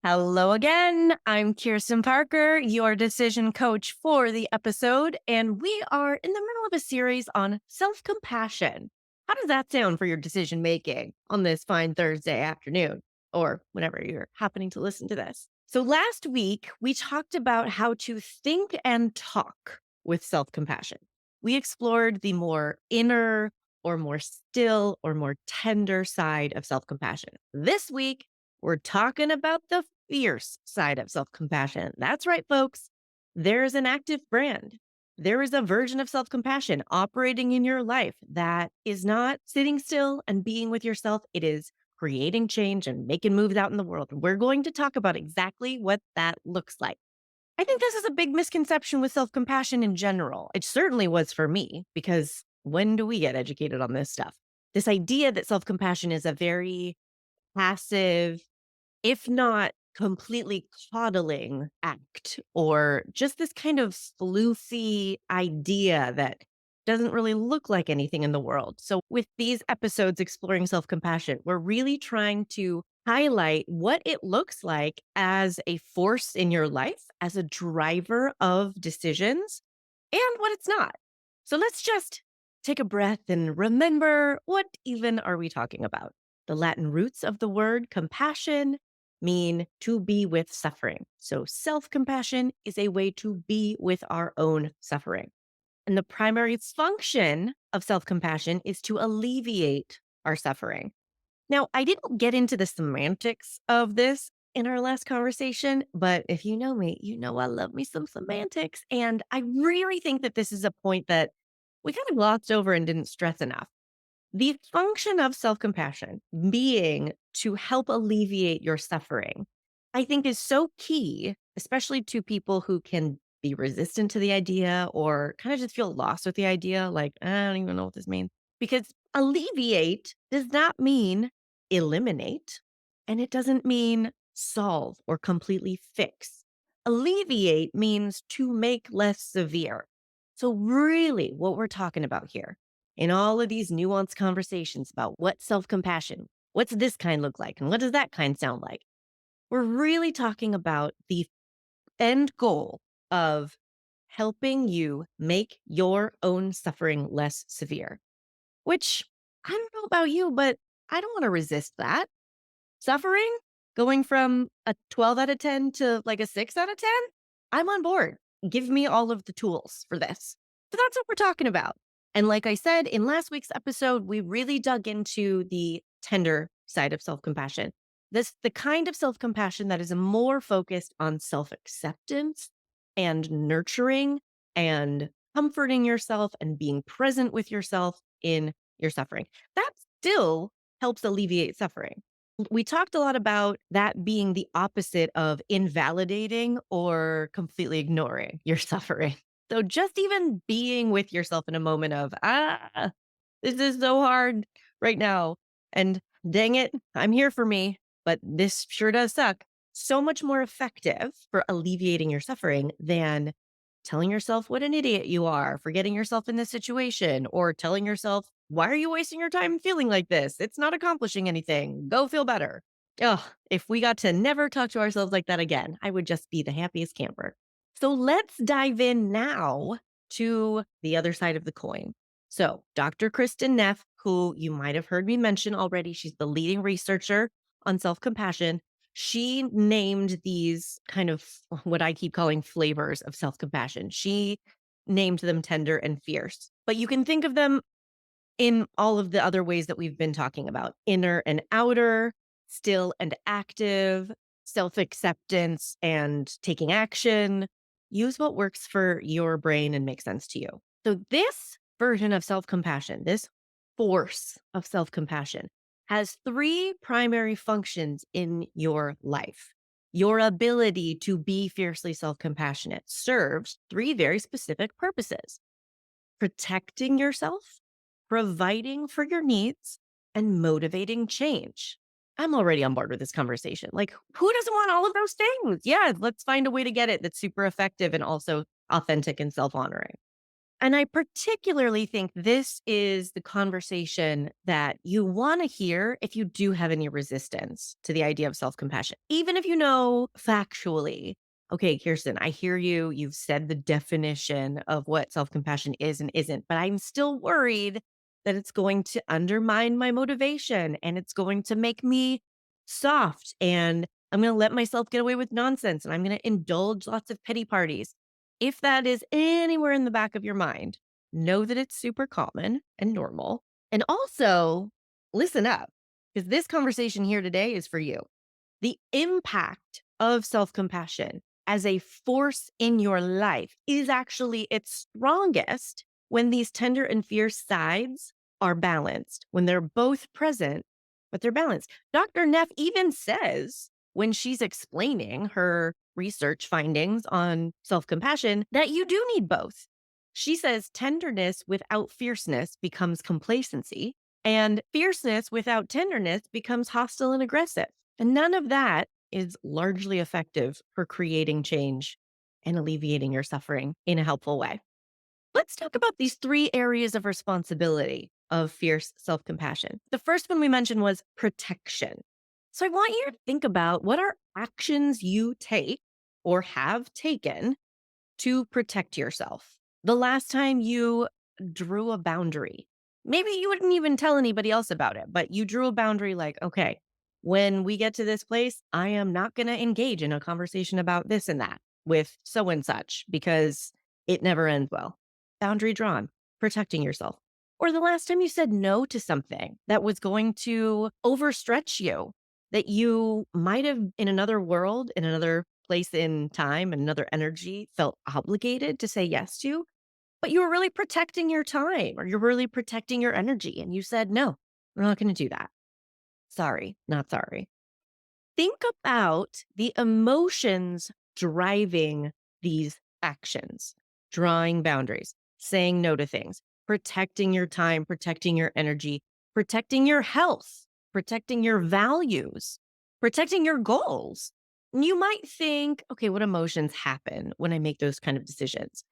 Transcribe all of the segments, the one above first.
Hello again. I'm Kirsten Parker, your decision coach for the episode, and we are in the middle of a series on self compassion. How does that sound for your decision making on this fine Thursday afternoon or whenever you're happening to listen to this? So, last week we talked about how to think and talk with self compassion. We explored the more inner or more still or more tender side of self compassion. This week, we're talking about the fierce side of self compassion. That's right, folks. There's an active brand. There is a version of self compassion operating in your life that is not sitting still and being with yourself. It is creating change and making moves out in the world. We're going to talk about exactly what that looks like. I think this is a big misconception with self compassion in general. It certainly was for me because when do we get educated on this stuff? This idea that self compassion is a very passive, if not completely coddling act, or just this kind of floofy idea that doesn't really look like anything in the world. So, with these episodes exploring self compassion, we're really trying to highlight what it looks like as a force in your life, as a driver of decisions, and what it's not. So, let's just take a breath and remember, what even are we talking about? The Latin roots of the word compassion mean to be with suffering. So, self compassion is a way to be with our own suffering. And the primary function of self compassion is to alleviate our suffering. Now, I didn't get into the semantics of this in our last conversation, but if you know me, you know I love me some semantics. And I really think that this is a point that we kind of glossed over and didn't stress enough. The function of self compassion being to help alleviate your suffering, I think is so key, especially to people who can be resistant to the idea or kind of just feel lost with the idea. Like, I don't even know what this means. Because alleviate does not mean eliminate, and it doesn't mean solve or completely fix. Alleviate means to make less severe. So, really, what we're talking about here in all of these nuanced conversations about what self compassion, what's this kind look like, and what does that kind sound like? We're really talking about the end goal of helping you make your own suffering less severe, which I don't know about you, but I don't want to resist that. Suffering going from a 12 out of 10 to like a 6 out of 10, I'm on board. Give me all of the tools for this. So that's what we're talking about. And like I said in last week's episode, we really dug into the tender side of self compassion. The kind of self compassion that is more focused on self acceptance and nurturing and comforting yourself and being present with yourself in your suffering. That still helps alleviate suffering. We talked a lot about that being the opposite of invalidating or completely ignoring your suffering. So just even being with yourself in a moment of, this is so hard right now. And dang it, I'm here for me, but this sure does suck. So much more effective for alleviating your suffering than telling yourself what an idiot you are for getting yourself in this situation, or telling yourself, why are you wasting your time feeling like this? It's not accomplishing anything. Go feel better. Ugh, if we got to never talk to ourselves like that again, I would just be the happiest camper. So let's dive in now to the other side of the coin. So, Dr. Kristen Neff, who you might have heard me mention already, she's the leading researcher on self compassion. She named these kind of what I keep calling flavors of self compassion. She named them tender and fierce, but you can think of them in all of the other ways that we've been talking about: inner and outer, still and active, self acceptance and taking action. Use what works for your brain and makes sense to you. So, this version of self compassion, this force of self compassion, has three primary functions in your life. Your ability to be fiercely self compassionate serves three very specific purposes: protecting yourself, providing for your needs, and motivating change. I'm already on board with this conversation. Like, who doesn't want all of those things? Yeah, let's find a way to get it that's super effective and also authentic and self honoring. And I particularly think this is the conversation that you want to hear if you do have any resistance to the idea of self compassion. Even if you know factually, okay, Kirsten, I hear you. You've said the definition of what self compassion is and isn't, but I'm still worried that it's going to undermine my motivation and it's going to make me soft and I'm going to let myself get away with nonsense and I'm going to indulge lots of pity parties. If that is anywhere in the back of your mind, know that it's super common and normal. And also, listen up, because this conversation here today is for you. The impact of self compassion as a force in your life is actually its strongest when these tender and fierce sides are balanced, when they're both present, but they're balanced. Dr. Neff even says when she's explaining her research findings on self compassion that you do need both. She says tenderness without fierceness becomes complacency, and fierceness without tenderness becomes hostile and aggressive. And none of that is largely effective for creating change and alleviating your suffering in a helpful way. Let's talk about these three areas of responsibility of fierce self compassion. The first one we mentioned was protection. So I want you to think about what are actions you take or have taken to protect yourself. The last time you drew a boundary, maybe you wouldn't even tell anybody else about it, but you drew a boundary like, okay, when we get to this place, I am not going to engage in a conversation about this and that with so and such because it never ends well. Boundary drawn, protecting yourself. Or the last time you said no to something that was going to overstretch you, that you might have in another world, in another place in time and another energy felt obligated to say yes to, but you were really protecting your time or you're really protecting your energy. And you said, no, we're not going to do that. Sorry, not sorry. Think about the emotions driving these actions, drawing boundaries, saying no to things, protecting your time, protecting your energy, protecting your health, protecting your values, protecting your goals. You might think, okay, what emotions happen when I make those kind of decisions?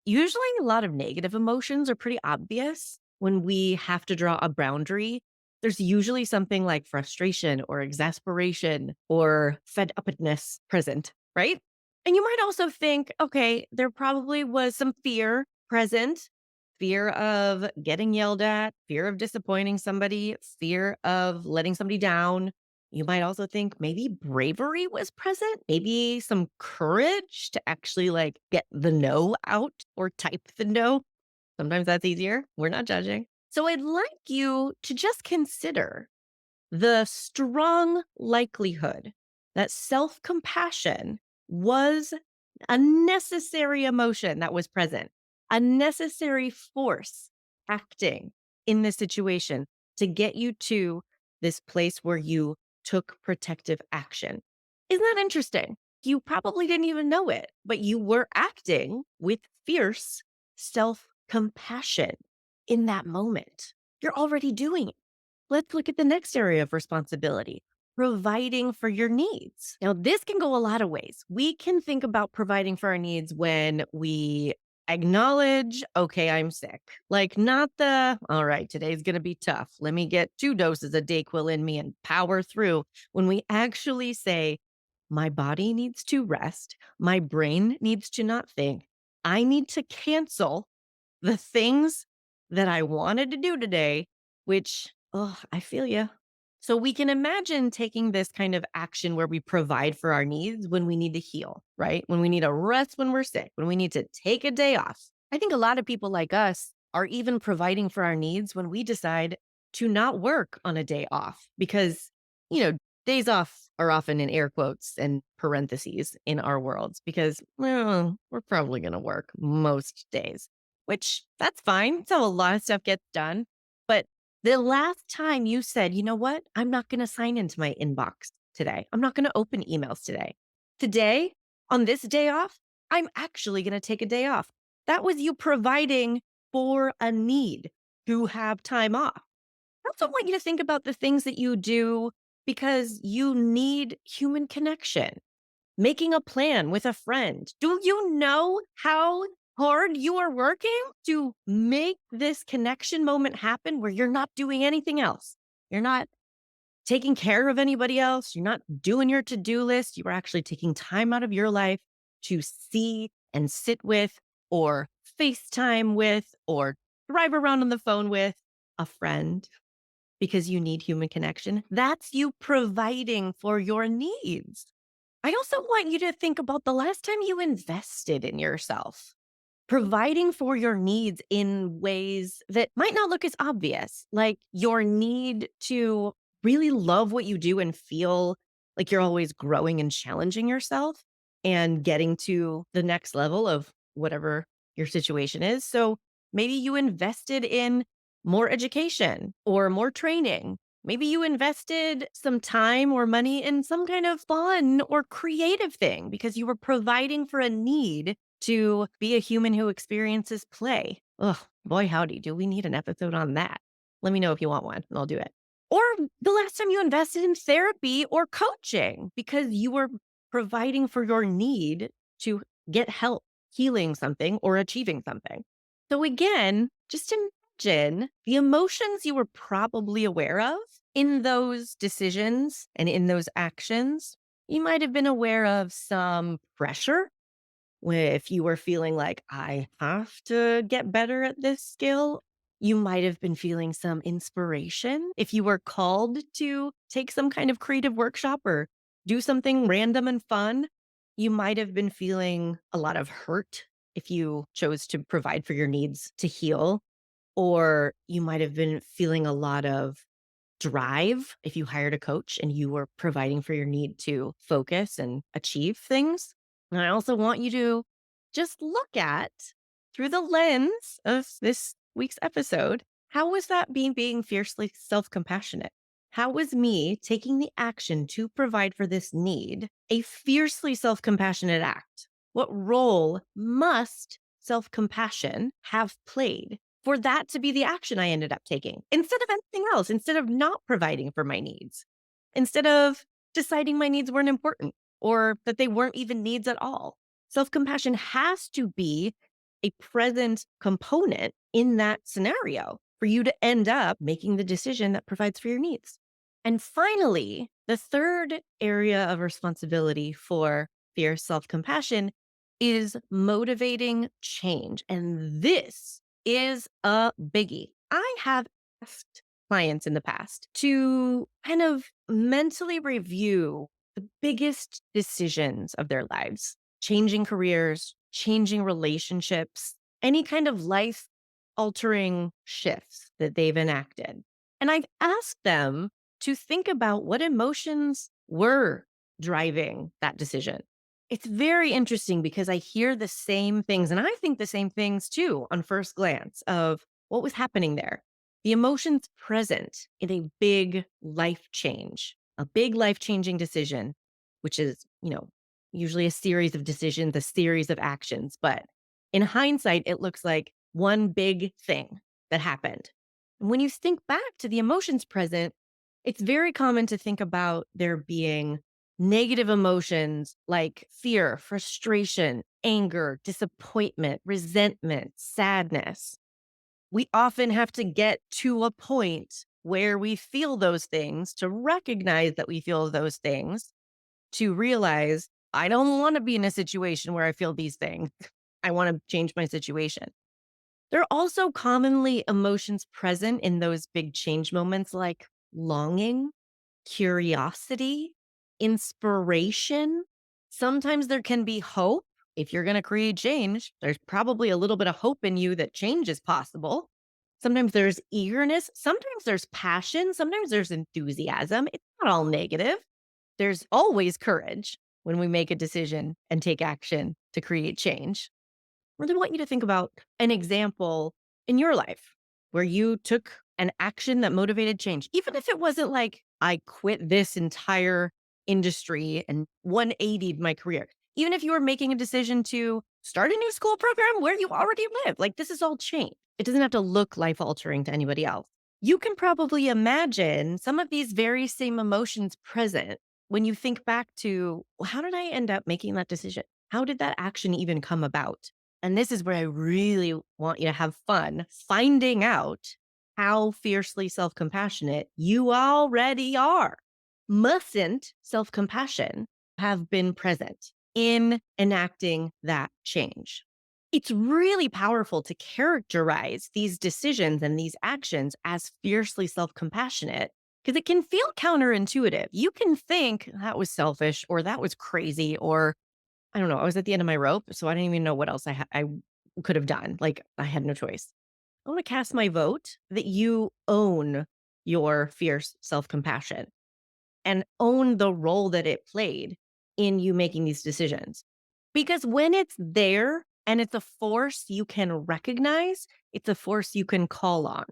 Usually, a lot of negative emotions are pretty obvious when we have to draw a boundary. There's usually something like frustration or exasperation or fed upness present, right? And you might also think, okay, there probably was some fear present, fear of getting yelled at, fear of disappointing somebody, fear of letting somebody down. You might also think maybe bravery was present, maybe some courage to actually like get the no out or type the no. Sometimes that's easier. We're not judging. So I'd like you to just consider the strong likelihood that self compassion was a necessary emotion that was present, a necessary force acting in this situation to get you to this place where you took protective action. Isn't that interesting? You probably didn't even know it, but you were acting with fierce self compassion in that moment. You're already doing it. Let's look at the next area of responsibility, providing for your needs. Now, this can go a lot of ways. We can think about providing for our needs when we acknowledge, okay, I'm sick. Like, not the, all right, today's going to be tough. Let me get 2 doses of Dayquil in me and power through. When we actually say, my body needs to rest, my brain needs to not think, I need to cancel the things that I wanted to do today, which, oh, I feel you. So we can imagine taking this kind of action where we provide for our needs when we need to heal, right? When we need a rest when we're sick, when we need to take a day off. I think a lot of people like us are even providing for our needs when we decide to not work on a day off because, days off are often in air quotes and parentheses in our worlds because, well, we're probably going to work most days, which that's fine. It's how a lot of stuff gets done. But the last time you said, you know what? I'm not going to sign into my inbox today. I'm not going to open emails today. Today, on this day off, I'm actually going to take a day off. That was you providing for a need to have time off. I also want you to think about the things that you do because you need human connection. Making a plan with a friend. Do you know how hard you are working to make this connection moment happen where you're not doing anything else. You're not taking care of anybody else. You're not doing your to do list. You are actually taking time out of your life to see and sit with, or FaceTime with, or drive around on the phone with a friend because you need human connection. That's you providing for your needs. I also want you to think about the last time you invested in yourself. Providing for your needs in ways that might not look as obvious, like your need to really love what you do and feel like you're always growing and challenging yourself and getting to the next level of whatever your situation is. So maybe you invested in more education or more training. Maybe you invested some time or money in some kind of fun or creative thing because you were providing for a need to be a human who experiences play. Ugh, boy, howdy, do we need an episode on that? Let me know if you want one and I'll do it. Or the last time you invested in therapy or coaching because you were providing for your need to get help healing something or achieving something. So, again, just imagine the emotions you were probably aware of in those decisions and in those actions. You might have been aware of some pressure if you were feeling like, I have to get better at this skill. You might have been feeling some inspiration if you were called to take some kind of creative workshop or do something random and fun. You might have been feeling a lot of hurt if you chose to provide for your needs to heal, or you might have been feeling a lot of drive if you hired a coach and you were providing for your need to focus and achieve things. And I also want you to just look at, through the lens of this week's episode, how was that being fiercely self-compassionate? How was me taking the action to provide for this need a fiercely self-compassionate act? What role must self-compassion have played for that to be the action I ended up taking instead of anything else, instead of not providing for my needs, instead of deciding my needs weren't important or that they weren't even needs at all? Self compassion has to be a present component in that scenario for you to end up making the decision that provides for your needs. And finally, the third area of responsibility for fierce self compassion is motivating change. And this is a biggie. I have asked clients in the past to kind of mentally review the biggest decisions of their lives, changing careers, changing relationships, any kind of life altering shifts that they've enacted. And I've asked them to think about what emotions were driving that decision. It's very interesting because I hear the same things and I think the same things too on first glance of what was happening there. The emotions present in a big life change, a big life changing decision, which is, usually a series of decisions, a series of actions. But in hindsight, it looks like one big thing that happened. And when you think back to the emotions present, it's very common to think about there being negative emotions like fear, frustration, anger, disappointment, resentment, sadness. We often have to get to a point where we feel those things to recognize that we feel those things, to realize I don't want to be in a situation where I feel these things. I want to change my situation. There are also commonly emotions present in those big change moments like longing, curiosity, inspiration. Sometimes there can be hope. If you're going to create change, there's probably a little bit of hope in you that change is possible. Sometimes there's eagerness. Sometimes there's passion. Sometimes there's enthusiasm. It's not all negative. There's always courage when we make a decision and take action to create change. I really want you to think about an example in your life where you took an action that motivated change, even if it wasn't like, I quit this entire industry and 180'd my career. Even if you were making a decision to start a new school program where you already live, like this is all change. It doesn't have to look life altering to anybody else. You can probably imagine some of these very same emotions present when you think back to, well, how did I end up making that decision? How did that action even come about? And this is where I really want you to have fun finding out how fiercely self compassionate you already are. Mustn't self compassion have been present in enacting that change? It's really powerful to characterize these decisions and these actions as fiercely self compassionate because it can feel counterintuitive. You can think that was selfish or that was crazy or I don't know. I was at the end of my rope, so I didn't even know what else I could have done. Like I had no choice. I want to cast my vote that you own your fierce self compassion and own the role that it played in you making these decisions. Because when it's there and it's a force you can recognize, it's a force you can call on.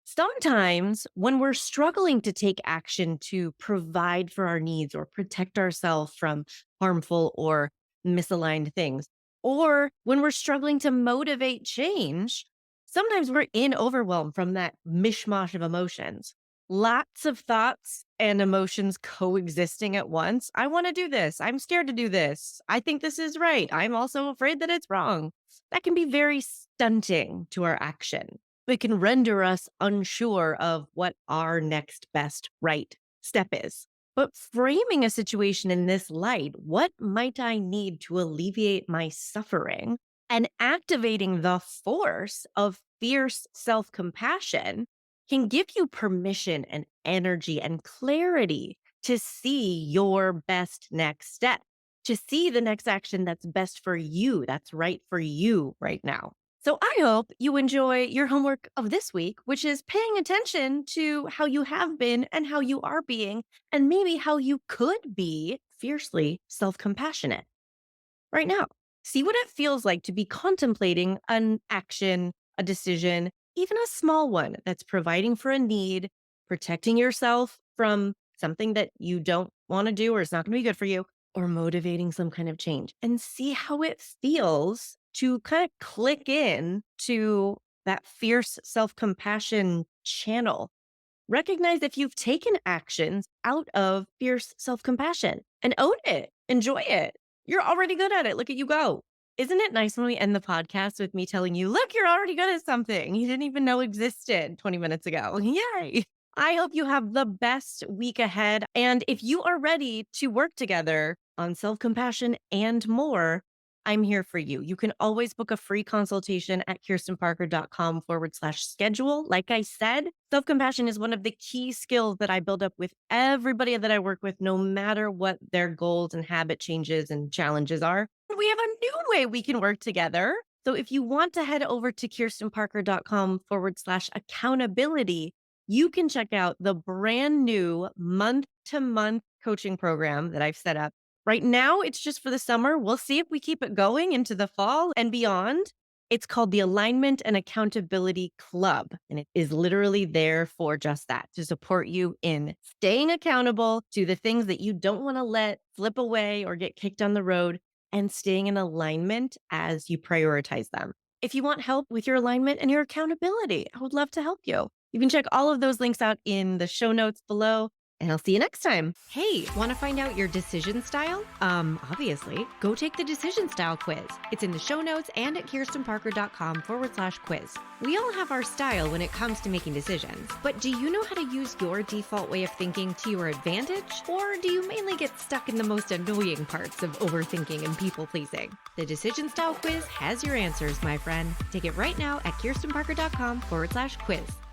Sometimes when we're struggling to take action to provide for our needs or protect ourselves from harmful or misaligned things, or when we're struggling to motivate change, sometimes we're in overwhelm from that mishmash of emotions. Lots of thoughts and emotions coexisting at once. I want to do this. I'm scared to do this. I think this is right. I'm also afraid that it's wrong. That can be very stunting to our action. It can render us unsure of what our next best right step is. But framing a situation in this light, what might I need to alleviate my suffering? And activating the force of fierce self compassion can give you permission and energy and clarity to see your best next step, to see the next action that's best for you, that's right for you right now. So I hope you enjoy your homework of this week, which is paying attention to how you have been and how you are being, and maybe how you could be fiercely self compassionate right now. See what it feels like to be contemplating an action, a decision, even a small one that's providing for a need, protecting yourself from something that you don't want to do or is not going to be good for you, or motivating some kind of change, and see how it feels to kind of click in to that fierce self compassion channel. Recognize if you've taken actions out of fierce self compassion and own it, enjoy it. You're already good at it. Look at you go. Isn't it nice when we end the podcast with me telling you, look, you're already good at something you didn't even know existed 20 minutes ago? Yay. I hope you have the best week ahead. And if you are ready to work together on self compassion and more, I'm here for you. You can always book a free consultation at kirstenparker.com/schedule. Like I said, self compassion is one of the key skills that I build up with everybody that I work with, no matter what their goals and habit changes and challenges are. We have a new way we can work together. So if you want to head over to kirstenparker.com/accountability, you can check out the brand new month to month coaching program that I've set up. Right now, it's just for the summer. We'll see if we keep it going into the fall and beyond. It's called the Alignment and Accountability Club, and it is literally there for just that, to support you in staying accountable to the things that you don't want to let slip away or get kicked on the road, and staying in alignment as you prioritize them. If you want help with your alignment and your accountability, I would love to help you. You can check all of those links out in the show notes below. And I'll see you next time. Hey, want to find out your decision style? Obviously, go take the decision style quiz. It's in the show notes and at kirstenparker.com/quiz. We all have our style when it comes to making decisions, but do you know how to use your default way of thinking to your advantage? Or do you mainly get stuck in the most annoying parts of overthinking and people pleasing? The decision style quiz has your answers, my friend. Take it right now at kirstenparker.com/quiz.